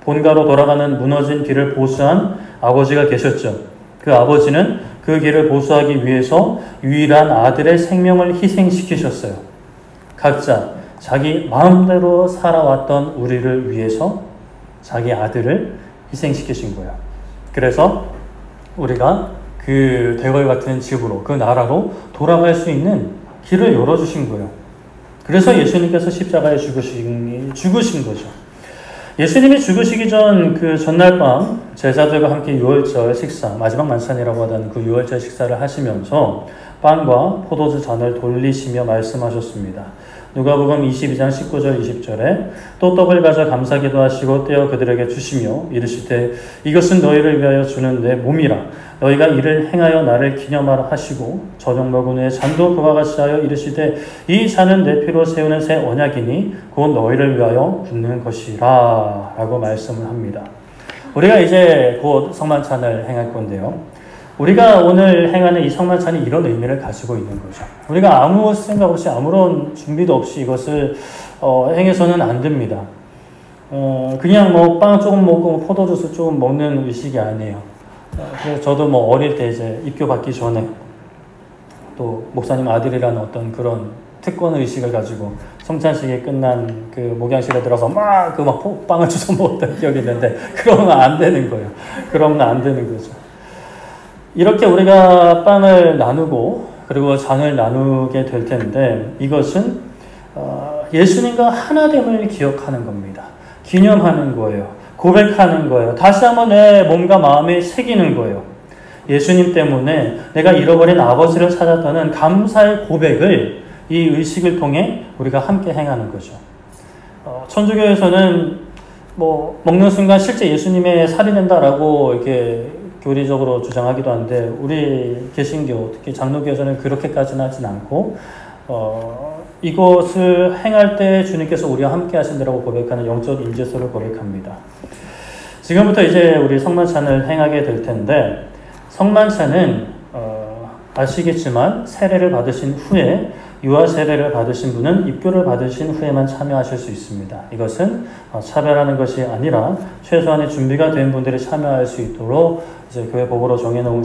본가로 돌아가는 무너진 길을 보수한 아버지가 계셨죠. 그 아버지는 그 길을 보수하기 위해서 유일한 아들의 생명을 희생시키셨어요. 각자 자기 마음대로 살아왔던 우리를 위해서 자기 아들을 희생시키신 거예요. 그래서 우리가 그 대궐 같은 집으로, 그 나라로 돌아갈 수 있는 길을 열어주신 거예요. 그래서 예수님께서 십자가에 죽으신 거죠. 예수님이 죽으시기 전 그 전날 밤 제자들과 함께 유월절 식사, 마지막 만찬이라고 하던 그 유월절 식사를 하시면서 빵과 포도주 잔을 돌리시며 말씀하셨습니다. 누가복음 22장 19절 20절에 또 떡을 가져 감사기도 하시고 떼어 그들에게 주시며 이르시되 이것은 너희를 위하여 주는 내 몸이라. 너희가 이를 행하여 나를 기념하라 하시고 저녁 먹은 후에 잔도 그와 같이 하여 이르시되 이 잔은 내 피로 세우는 새 언약이니 곧 너희를 위하여 붓는 것이라 라고 말씀을 합니다. 우리가 이제 곧 성만찬을 행할 건데요. 우리가 오늘 행하는 이 성만찬이 이런 의미를 가지고 있는 거죠. 우리가 아무 생각 없이 아무런 준비도 없이 이것을 행해서는 안 됩니다. 그냥 빵 조금 먹고 포도주스 조금 먹는 의식이 아니에요. 그래서 저도 어릴 때 이제 입교 받기 전에 또 목사님 아들이라는 어떤 그런 특권 의식을 가지고 성찬식이 끝난 그 목양실에 들어서 막 빵을 주워 먹었던 기억이 있는데 그러면 안 되는 거예요. 그러면 안 되는 거죠. 이렇게 우리가 빵을 나누고 그리고 잔을 나누게 될 텐데 이것은 예수님과 하나됨을 기억하는 겁니다. 기념하는 거예요. 고백하는 거예요. 다시 한번 내 몸과 마음에 새기는 거예요. 예수님 때문에 내가 잃어버린 아버지를 찾았다는 감사의 고백을 이 의식을 통해 우리가 함께 행하는 거죠. 천주교에서는 먹는 순간 실제 예수님의 살이 된다라고 이렇게 교리적으로 주장하기도 하는데 우리 개신교, 특히 장로교에서는 그렇게까지는 하진 않고 이것을 행할 때 주님께서 우리와 함께 하신다라고 고백하는 영적 인재소를 고백합니다. 지금부터 이제 우리 성만찬을 행하게 될 텐데 성만찬은 아시겠지만 세례를 받으신 후에 유아 세례를 받으신 분은 입교를 받으신 후에만 참여하실 수 있습니다. 이것은 차별하는 것이 아니라 최소한의 준비가 된 분들이 참여할 수 있도록 이제 교회 법으로 정해놓은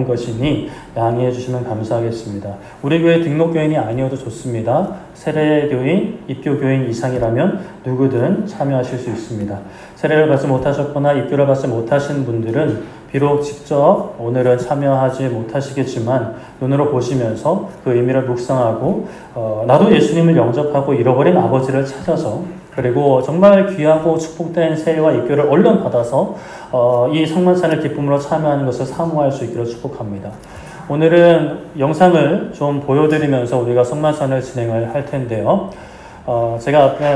것이니 양해해 주시면 감사하겠습니다. 우리 교회 등록교인이 아니어도 좋습니다. 세례교인, 입교교인 이상이라면 누구든 참여하실 수 있습니다. 세례를 받지 못하셨거나 입교를 받지 못하신 분들은 비록 직접 오늘은 참여하지 못하시겠지만 눈으로 보시면서 그 의미를 묵상하고 나도 예수님을 영접하고 잃어버린 아버지를 찾아서 그리고 정말 귀하고 축복된 세례와 입교를 얼른 받아서 이 성만찬을 기쁨으로 참여하는 것을 사모할 수 있기를 축복합니다. 오늘은 영상을 좀 보여드리면서 우리가 성만찬을 진행을 할 텐데요. 제가 앞에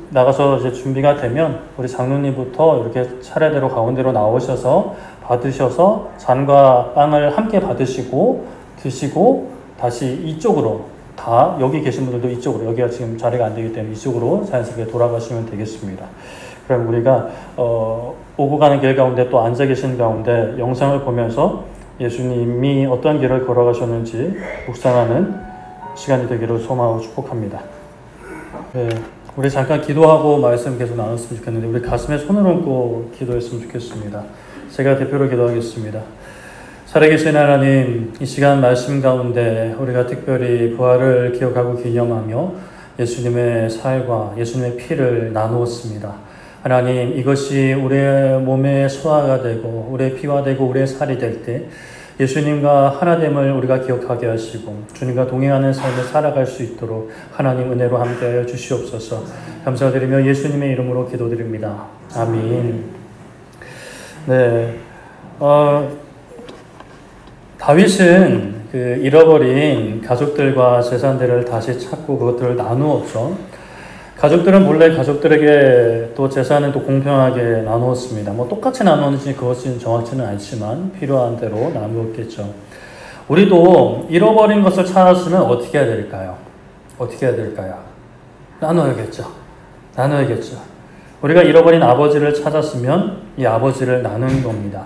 나가서 이제 준비가 되면 우리 장로님부터 이렇게 차례대로 가운데로 나오셔서 받으셔서 잔과 빵을 함께 받으시고 드시고 다시 이쪽으로 다 여기 계신 분들도 이쪽으로 여기가 지금 자리가 안 되기 때문에 이쪽으로 자연스럽게 돌아가시면 되겠습니다. 그럼 우리가 오고 가는 길 가운데 또 앉아 계신 가운데 영상을 보면서 예수님이 어떤 길을 걸어가셨는지 묵상하는 시간이 되기를 소망하고 축복합니다. 네, 우리 잠깐 기도하고 말씀 계속 나눴으면 좋겠는데 우리 가슴에 손을 얹고 기도했으면 좋겠습니다. 제가 대표로 기도하겠습니다. 살아계신 하나님, 이 시간 말씀 가운데 우리가 특별히 부활을 기억하고 기념하며 예수님의 살과 예수님의 피를 나누었습니다. 하나님, 이것이 우리의 몸의 소화가 되고 우리의 피가 되고 우리의 살이 될 때 예수님과 하나됨을 우리가 기억하게 하시고 주님과 동행하는 삶을 살아갈 수 있도록 하나님 은혜로 함께하여 주시옵소서. 감사드리며 예수님의 이름으로 기도드립니다. 아멘. 네, 다윗은 그 잃어버린 가족들과 재산들을 다시 찾고 그것들을 나누었죠. 가족들은 본래 가족들에게 또 재산은 또 공평하게 나누었습니다. 똑같이 나누었는지 그것은 정확치는 않지만 필요한 대로 나누었겠죠. 우리도 잃어버린 것을 찾았으면 어떻게 해야 될까요? 어떻게 해야 될까요? 나눠야겠죠. 우리가 잃어버린 아버지를 찾았으면 이 아버지를 나누는 겁니다.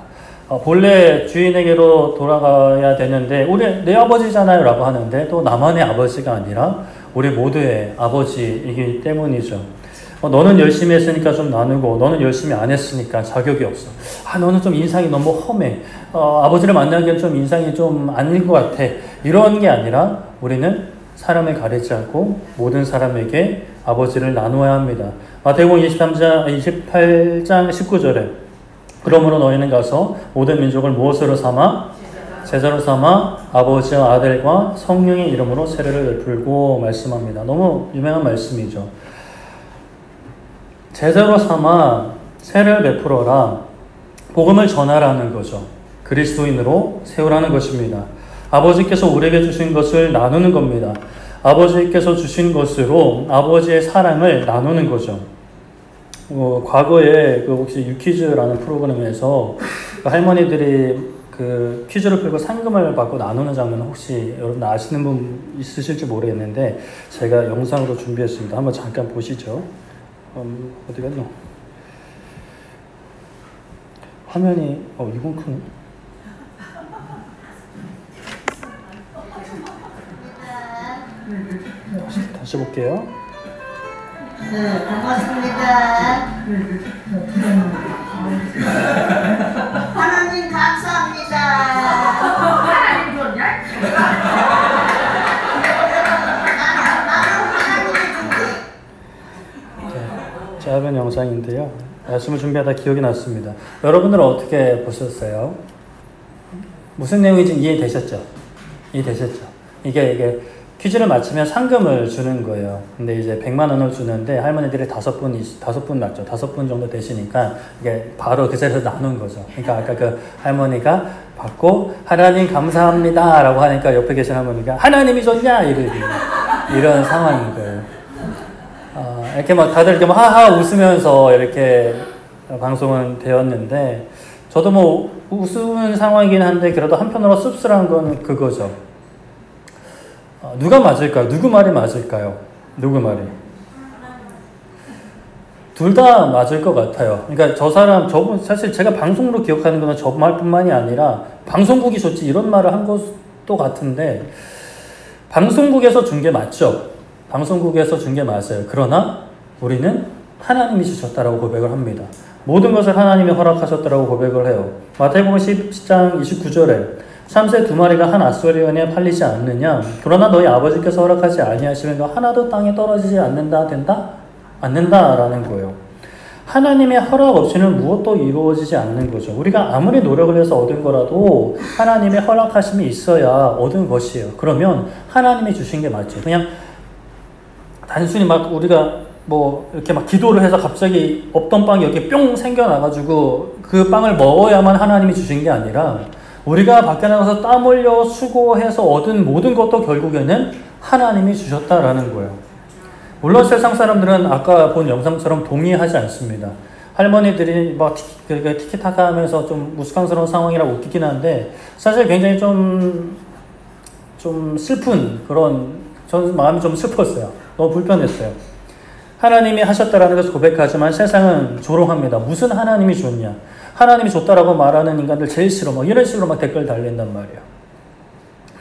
본래 주인에게로 돌아가야 되는데 내 아버지잖아요 라고 하는데 또 나만의 아버지가 아니라 우리 모두의 아버지이기 때문이죠. 너는 열심히 했으니까 좀 나누고 너는 열심히 안 했으니까 자격이 없어. 너는 좀 인상이 너무 험해. 아버지를 만나기엔 좀 인상이 좀 아닌 것 같아. 이런 게 아니라 우리는 사람을 가리지 않고 모든 사람에게 아버지를 나누어야 합니다. 마태복음 28장 19절에 그러므로 너희는 가서 모든 민족을 무엇으로 삼아? 제자로 삼아 아버지와 아들과 성령의 이름으로 세례를 베풀고 말씀합니다. 너무 유명한 말씀이죠. 제자로 삼아 세례를 베풀어라. 복음을 전하라는 거죠. 그리스도인으로 세우라는 것입니다. 아버지께서 우리에게 주신 것을 나누는 겁니다. 아버지께서 주신 것으로 아버지의 사랑을 나누는 거죠. 과거에 혹시 유퀴즈라는 프로그램에서 할머니들이 그 퀴즈를 풀고 상금을 받고 나누는 장면 혹시 여러분 아시는 분 있으실지 모르겠는데 제가 영상으로 준비했습니다. 한번 잠깐 보시죠. 어디 갔노? 화면이 이건 크네. 다시 볼게요. 네, 반갑습니다. 하나님 감사합니다. 하나님 좋냐? 영상인데요. 말씀을 준비하다 기억이 났습니다. 여러분들은 어떻게 보셨어요? 무슨 내용인지 이해되셨죠? 이해되셨죠? 이게 퀴즈를 맞히면 상금을 주는 거예요. 근데 이제 100만 원을 주는데 할머니들이 5분 맞죠? 5분 정도 되시니까 이게 바로 그 자리에서 나눈 거죠. 그러니까 아까 그 할머니가 받고 하나님 감사합니다 라고 하니까 옆에 계신 할머니가 하나님이 줬냐? 이런 상황인 거예요. 이렇게 막 다들 이렇게 막 하하 웃으면서 이렇게 방송은 되었는데 저도 뭐 웃으는 상황이긴 한데 그래도 한편으로 씁쓸한 건 그거죠. 누가 맞을까요? 누구 말이 맞을까요? 누구 말이? 둘 다 맞을 것 같아요. 그러니까 저분 사실 제가 방송으로 기억하는 건 저 말뿐만이 아니라 방송국이 좋지 이런 말을 한 것도 같은데 방송국에서 준 게 맞죠. 방송국에서 준 게 맞아요. 그러나 우리는 하나님이 주셨다라고 고백을 합니다. 모든 것을 하나님이 허락하셨다라고 고백을 해요. 마태복음 10장 29절에 참새 2마리가 한 앗소리원에 팔리지 않느냐? 그러나 너희 아버지께서 허락하지 아니하시면 너 하나도 땅에 떨어지지 않는다 된다? 않는다라는 거예요. 하나님의 허락 없이는 무엇도 이루어지지 않는 거죠. 우리가 아무리 노력을 해서 얻은 거라도 하나님의 허락하심이 있어야 얻은 것이에요. 그러면 하나님이 주신 게 맞죠. 그냥 단순히 막 우리가 뭐 이렇게 막 기도를 해서 갑자기 없던 빵이 이렇게 뿅 생겨나가지고 그 빵을 먹어야만 하나님이 주신 게 아니라 우리가 밖에 나가서 땀 흘려 수고해서 얻은 모든 것도 결국에는 하나님이 주셨다라는 거예요. 물론 세상 사람들은 아까 본 영상처럼 동의하지 않습니다. 할머니들이 막 티키타카 하면서 좀 우스꽝스러운 상황이라 웃기긴 한데 사실 굉장히 좀 슬픈 그런 저는 마음이 좀 슬펐어요. 너무 불편했어요. 하나님이 하셨다라는 것을 고백하지만 세상은 조롱합니다. 무슨 하나님이 줬냐? 하나님이 줬다라고 말하는 인간들 제일 싫어. 뭐 이런 식으로 막 댓글 달린단 말이에요.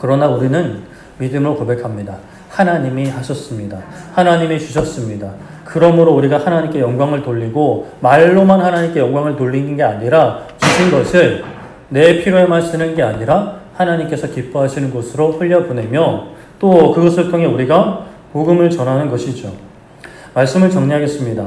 그러나 우리는 믿음으로 고백합니다. 하나님이 하셨습니다. 하나님이 주셨습니다. 그러므로 우리가 하나님께 영광을 돌리고 말로만 하나님께 영광을 돌리는 게 아니라 주신 것을 내 필요에만 쓰는 게 아니라 하나님께서 기뻐하시는 곳으로 흘려보내며 또 그것을 통해 우리가 복음을 전하는 것이죠. 말씀을 정리하겠습니다.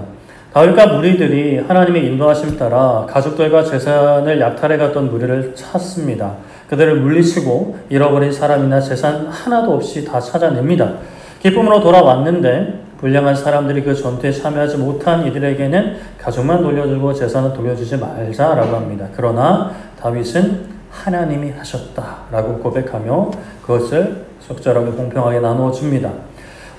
다윗과 무리들이 하나님의 인도하심 따라 가족들과 재산을 약탈해갔던 무리를 찾습니다. 그들을 물리치고 잃어버린 사람이나 재산 하나도 없이 다 찾아냅니다. 기쁨으로 돌아왔는데 불량한 사람들이 그 전투에 참여하지 못한 이들에게는 가족만 돌려주고 재산을 돌려주지 말자라고 합니다. 그러나 다윗은 하나님이 하셨다라고 고백하며 그것을 적절하게 공평하게 나누어 줍니다.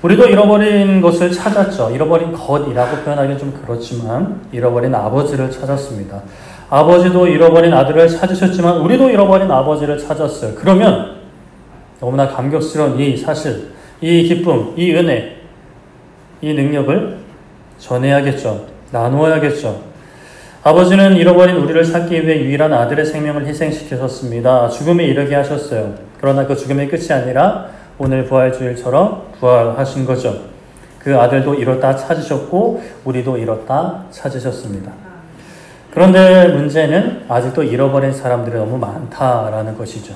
우리도 잃어버린 것을 찾았죠. 잃어버린 것이라고 표현하기는 좀 그렇지만 잃어버린 아버지를 찾았습니다. 아버지도 잃어버린 아들을 찾으셨지만 우리도 잃어버린 아버지를 찾았어요. 그러면 너무나 감격스러운 이 사실, 이 기쁨, 이 은혜, 이 능력을 전해야겠죠. 나누어야겠죠. 아버지는 잃어버린 우리를 찾기 위해 유일한 아들의 생명을 희생시키셨습니다. 죽음에 이르게 하셨어요. 그러나 그 죽음의 끝이 아니라 오늘 부활주일처럼 부활하신 거죠. 그 아들도 잃었다 찾으셨고 우리도 잃었다 찾으셨습니다. 그런데 문제는 아직도 잃어버린 사람들이 너무 많다라는 것이죠.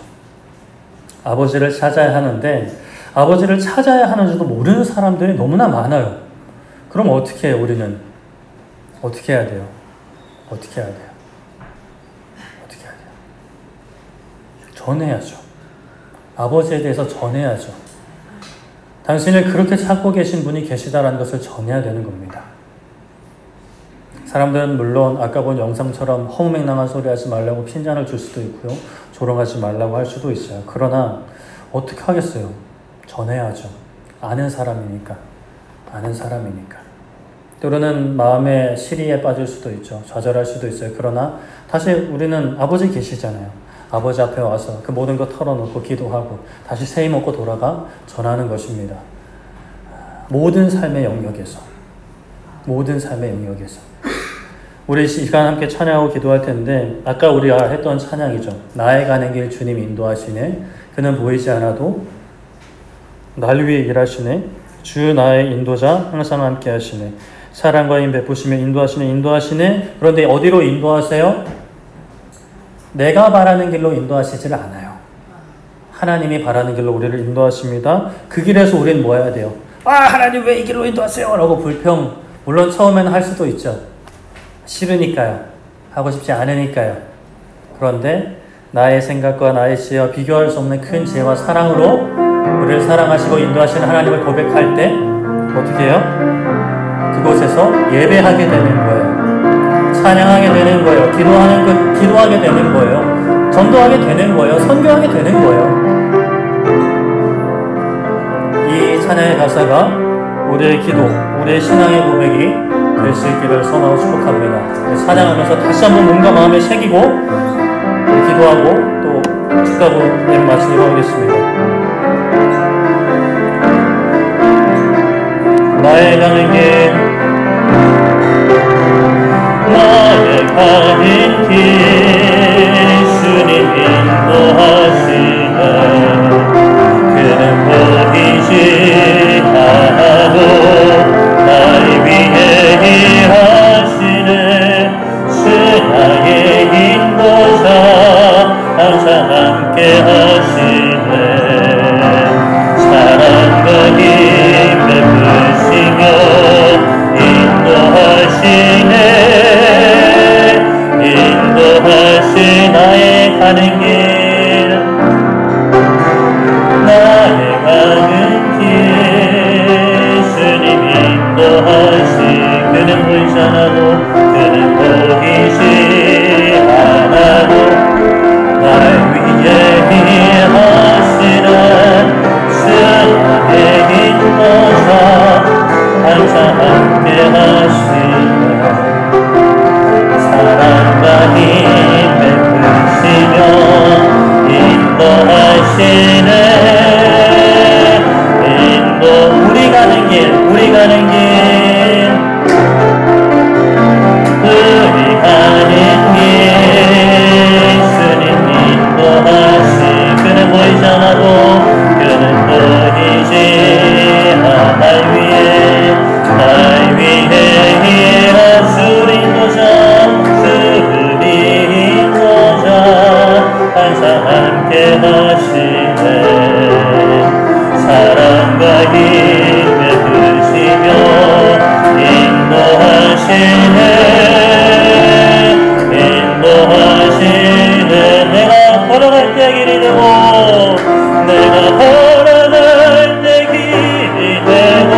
아버지를 찾아야 하는데 아버지를 찾아야 하는지도 모르는 사람들이 너무나 많아요. 그럼 어떻게 해요, 우리는? 어떻게 해야 돼요? 어떻게 해야 돼요? 어떻게 해야 돼요? 전해야죠. 아버지에 대해서 전해야죠. 당신을 그렇게 찾고 계신 분이 계시다라는 것을 전해야 되는 겁니다. 사람들은 물론 아까 본 영상처럼 허무맹랑한 소리 하지 말라고 핀잔을 줄 수도 있고요. 조롱하지 말라고 할 수도 있어요. 그러나 어떻게 하겠어요? 전해야죠. 아는 사람이니까. 아는 사람이니까. 때로는 마음의 시리에 빠질 수도 있죠. 좌절할 수도 있어요. 그러나 다시 우리는 아버지 계시잖아요. 아버지 앞에 와서 그 모든 거 털어놓고 기도하고 다시 세임 얻고 돌아가 전하는 것입니다. 모든 삶의 영역에서. 모든 삶의 영역에서. 우리 이 시간 함께 찬양하고 기도할 텐데 아까 우리가 했던 찬양이죠. 나의 가는 길 주님 인도하시네. 그는 보이지 않아도 날 위해 일하시네. 주 나의 인도자 항상 함께 하시네. 사랑과 힘 베푸시며 인도하시네. 그런데 어디로 인도하세요? 내가 바라는 길로 인도하시질 않아요. 하나님이 바라는 길로 우리를 인도하십니다. 그 길에서 우리는 뭐 해야 돼요? 하나님 왜 이 길로 인도하세요? 라고 불평 물론 처음에는 할 수도 있죠. 싫으니까요. 하고 싶지 않으니까요. 그런데 나의 생각과 나의 지혜와 비교할 수 없는 큰 지혜와 사랑으로 우리를 사랑하시고 인도하시는 하나님을 고백할 때 어떻게 해요? 그곳에서 예배하게 되는 거예요. 찬양하게 되는 거예요. 기도하게 되는 거예요. 전도하게 되는 거예요. 선교하게 되는 거예요. 이 찬양의 가사가 우리의 기도, 우리의 신앙의 고백이 될 수 있기를 소망하고 축복합니다. 찬양하면서 다시 한번 몸과 마음에 새기고 기도하고 또 축가로 예배 마치도록 하겠습니다. 나의 가는 길, 나의 가는 길, 주님 인도하시네. 그는 보이지 않아도 날 위해 일하시네. 주 나의 인도자 항상 함께 하시네. 사랑과 힘 베푸시며 인도하시네. 인도하시 나의 가는 길, 나의 가는 길, 주님 인도하시. 그는 보이지 않아도, 그는 보이지 않아도 날 위해 일하시는 주 나의 인도자 항상 함께 하시네. 사랑과 힘 베푸시며 인도하시네. 우리 가는 길, 우리 가는 길, 우리 가는 길, 주님 인도하시. 그는 보이지 않아도, 그는 보이지 않아. 날 위해 일하시. 우리 인도자 항상 함께 하시네. 사랑과 힘 베푸시며 인도하시네. 내가 걸어갈 때 길이 되고, 내가 걸어갈 때 길이 되고,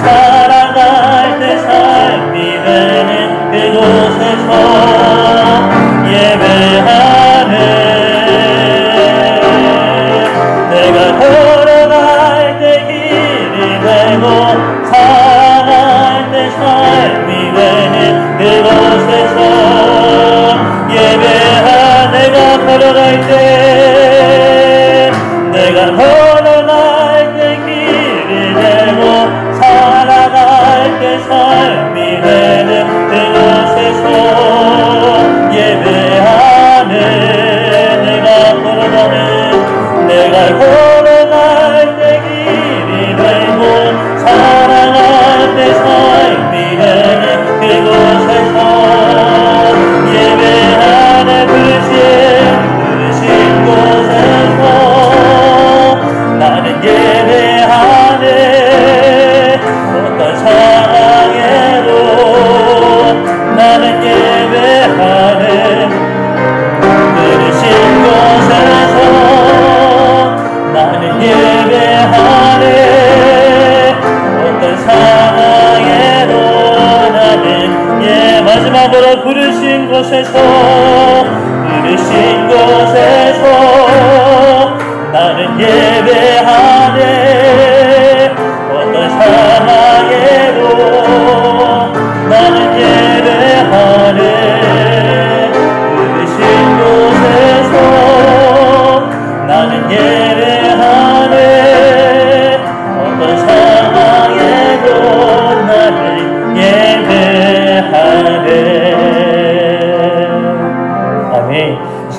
살아갈 때 삶이 되는 그곳에서 예배하네. 내가 걸어갈 때 길이 되고, 살아갈 때 삶이 되는 그곳에서 예배하. 내가 걸어갈 때, 내가 걸어갈 때 길이 되고, 살아갈 때 삶이 되는 그곳에서 예배하네. 내가 걸어갈 때 길이 되고, 살아갈 때 삶이 되는 그곳에서 예배하네. 부르신 곳에서 나는 예배하네. 어떤 상황에도 나는 예배하네. 부르신 곳에서 나는 예배하네. 어떤 상황에도 나는 마지막으로 부르신 곳에서 나는 예배하네. 어떤 상황에도 나는 예배하네. 부르신 곳에서 나는 예배하네. 어떤 상황에도 나는 예배하네. 아멘.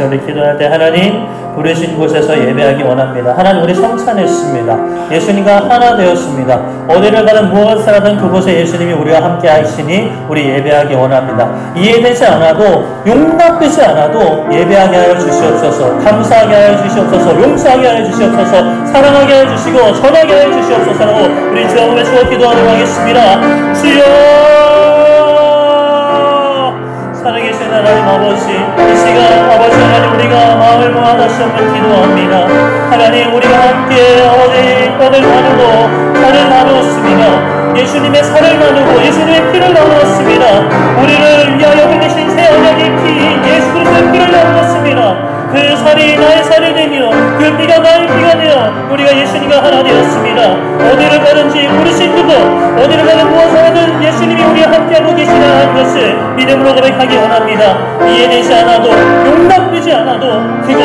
우리 기도할 때 하나님 부르신 곳에서 예배하기 원합니다. 하나님 우리 성찬했습니다. 예수님과 하나 되었습니다. 어디를 가든 무엇을 하든 그곳에 예수님이 우리와 함께 하시니 우리 예배하기 원합니다. 이해되지 않아도 용납되지 않아도 예배하게 하여 주시옵소서. 감사하게 하여 주시옵소서. 용서하게 하여 주시옵소서. 사랑하게 하여 주시고 전하게 하여 주시옵소서라고 우리 주 앞에 서고 기도하도록 하겠습니다. 주여 하나님 아버지, 이 시간 아버지 하나님 우리가 마음을 모아 다시 한번 기도합니다. 하나님 우리가 함께 아버지 떡을 나누고 살을 나누었습니다. 예수님의 살을 나누고 예수님의 피를 나누었습니다. 우리를 위하여 흘리신 새 언약의 피 예수 그리스도의 피를 나누었습니다. 그 살이 나의 살이 되며 그 피가 나의 피가 되어 우리가 예수님과 하나 되었습니다. 어디를 가든지 부르신 그곳, 어디를 가든 무엇을 하든 예수님이 우리와 함께하고 계시다는 것을 믿음으로 고백하기 원합니다. 이해되지 않아도 용납되지 않아도 그곳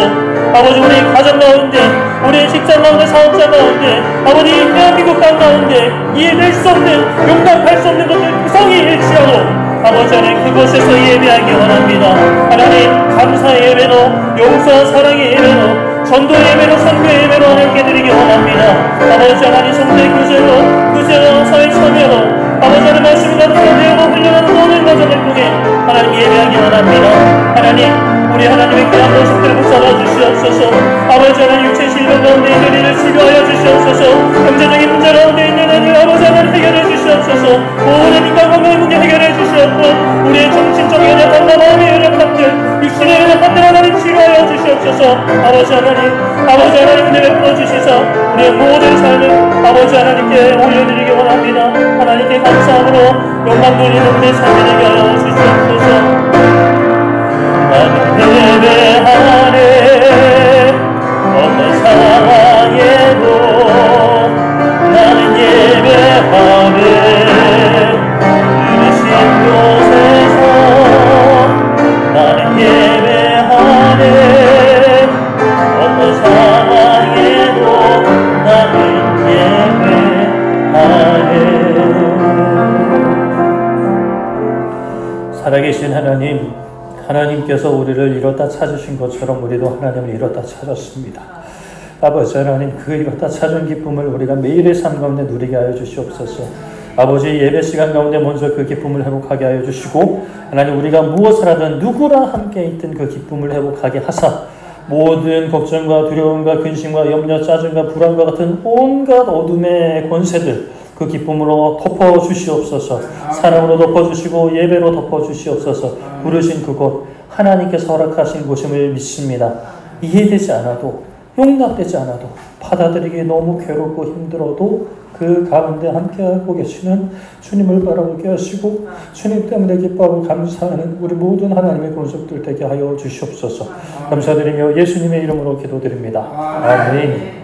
아버지 우리 가정 가운데 우리의 직장 가운데 사업자 가운데 아버지 대한민국 땅 가운데 이해될 수 없는 용납할 수 없는 것들 구성일지라도 아버지 하나님 그곳에서 예배하기 원합니다. 하나님 감사의 예배로 용서와 사랑의 예배로 전도의 예배로 선교의 예배로 하나님께 드리기 원합니다. 아버지 하나님 성도의 구제로 사회 참여로 아버지 하나님 말씀이 가득하고 흘려가는 모든 과정을 통해 하나님 예배하기 원합니다. 하나님 우리 하나님의 귀한 모습들을 붙잡아 주시옵소서. 아버지 하나님 육체 질병 가운데 있는 이를 치료하여 주시옵소서. 경제적인 문제 가운데 있는 이를 아버지 하나님 해결해 주시옵소서. 모든 인간 건강의 문제 해결해 주시옵고 우리의 정신적 연약함과 마음의 연약함들 육신의 연약함들 하나님 치료하여 주시옵소서. 아버지 하나님 은혜 베풀어 주시사 우리의 모든 삶을 아버지 하나님께 올려드리기 원합니다. 하나님께 감사함으로 영광 돌리는 우리의 삶이 되게 하여 주시옵소서. 나는 예배하네 어떤 상황에도 나는 예배하네 부르신 곳에서 나는 예배하네 어떤 상황에도 나는 예배하네. 살아계신 하나님께서 우리를 이뤘다 찾으신 것처럼 우리도 하나님을 이뤘다 찾았습니다. 아버지 하나님 그 이뤘다 찾은 기쁨을 우리가 매일의 삶 가운데 누리게 하여 주시옵소서. 아버지 예배 시간 가운데 먼저 그 기쁨을 회복하게 하여 주시고 하나님 우리가 무엇을 하든 누구랑 함께 있든 그 기쁨을 회복하게 하사 모든 걱정과 두려움과 근심과 염려 짜증과 불안과 같은 온갖 어둠의 권세들 그 기쁨으로 덮어주시옵소서. 사랑으로 덮어주시고 예배로 덮어주시옵소서. 부르신 그곳 하나님께서 허락하신 곳임을 믿습니다. 이해되지 않아도 용납되지 않아도 받아들이기 너무 괴롭고 힘들어도 그 가운데 함께하고 계시는 주님을 바라보게 하시고 주님 때문에 기뻐하고 감사하는 우리 모든 하나님의 권속들 되게 하여 주시옵소서. 감사드리며 예수님의 이름으로 기도드립니다. 아멘.